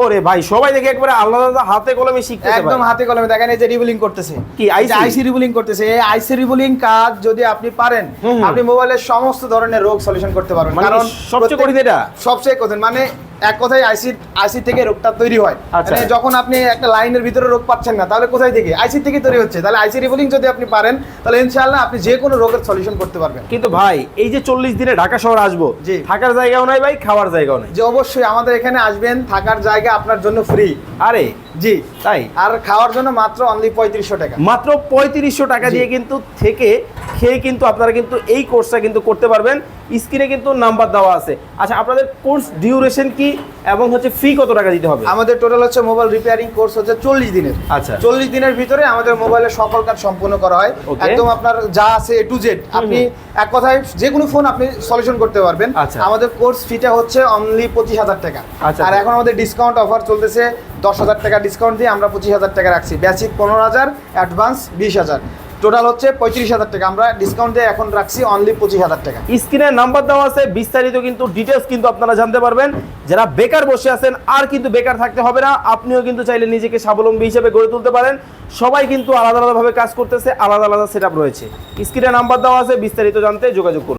ওরে ভাই সবাই দেখে একবারে আলাদা আলাদা হাতে কলমে শিখতেছে, একদম হাতে কলমে। দেখেন এই যে রিবুলিং করতেছে, কি আইসি রিবুলিং করতেছে। এই আইসি রিবুলিং কাজ যদি আপনি পারেন, আপনি মোবাইলের সমস্ত ধরনের রোগ সলিউশন করতে পারবেন। কারণ সবচেয়ে কঠিন এটা, সবচেয়ে কঠিন মানে এক কথায় আইসি থেকে রোগটা তৈরি হয়। মানে যখন আপনি একটা লাইনের ভিতরে রোগ পাচ্ছেন না, তাহলে কোথায় থেকে? আইসি থেকে তৈরি হচ্ছে। তাহলে আইসি রিবুলিং যদি আপনি পারেন, তাহলে ইনশাআল্লাহ আপনি যে কোনো রোগের সলিউশন করতে পারবেন। কিন্তু ভাই এই যে 40 দিনে ঢাকা শহর আসবো, থাকার জায়গাও নাই ভাই, খাওয়ার জায়গাও নাই। যে অবশ্যই আমাদের এখানে আসবেন, থাকার জায়গা আপনার জন্য ফ্রি। আরে জি তাই? আর খাওয়ার জন্য মাত্র অনলি 3500 টাকা। মাত্র 3500 টাকা দিয়ে কিন্তু থেকে খেয়ে কিন্তু আপনারা কিন্তু এই কোর্সটা কিন্তু করতে পারবেন। স্ক্রিনে কিন্তু নাম্বার দেওয়া আছে। আচ্ছা, আপনাদের কোর্স ডিউরেশন কি এবং হচ্ছে ফি কত টাকা দিতে হবে? আমাদের টোটাল হচ্ছে মোবাইল রিপেয়ারিং কোর্স হচ্ছে 40 দিনের। আচ্ছা, 40 দিনের ভিতরে আমাদের মোবাইলের সকল কাজ সম্পূর্ণ করা হয়। একদম আপনার যা আছে A to Z, আপনি এক কথায় যে কোনো ফোন আপনি সলিউশন করতে পারবেন। আমাদের কোর্স ফিটা হচ্ছে অনলি 25,000 টাকা। আর এখন আমাদের ডিসকাউন্ট অফার চলতেছে, 10,000 টাকা ডিসকাউন্ট দিয়ে আমরা 25,000 টাকা রাখছি। বেসিক 15,000, অ্যাডভান্স 20,000, টোটাল হচ্ছে 35,000 টাকা। আমরা ডিসকাউন্ট দিয়ে এখন রাখছি অনলি 25,000 টাকা। স্ক্রিনে নাম্বার দেওয়া আছে, বিস্তারিত কিন্তু ডিটেলস কিন্তু আপনারা জানতে পারবেন। যারা বেকার বসে আছেন আর কিন্তু বেকার থাকতে হবে না, আপনিও কিন্তু চাইলে নিজেকে স্বাবলম্বী হিসেবে গড়ে তুলতে পারেন। সবাই কিন্তু আলাদা আলাদাভাবে কাজ করতেছে, আলাদা আলাদা সেটআপ রয়েছে। স্ক্রিনে নাম্বার দেওয়া আছে, বিস্তারিত জানতে যোগাযোগ করুন।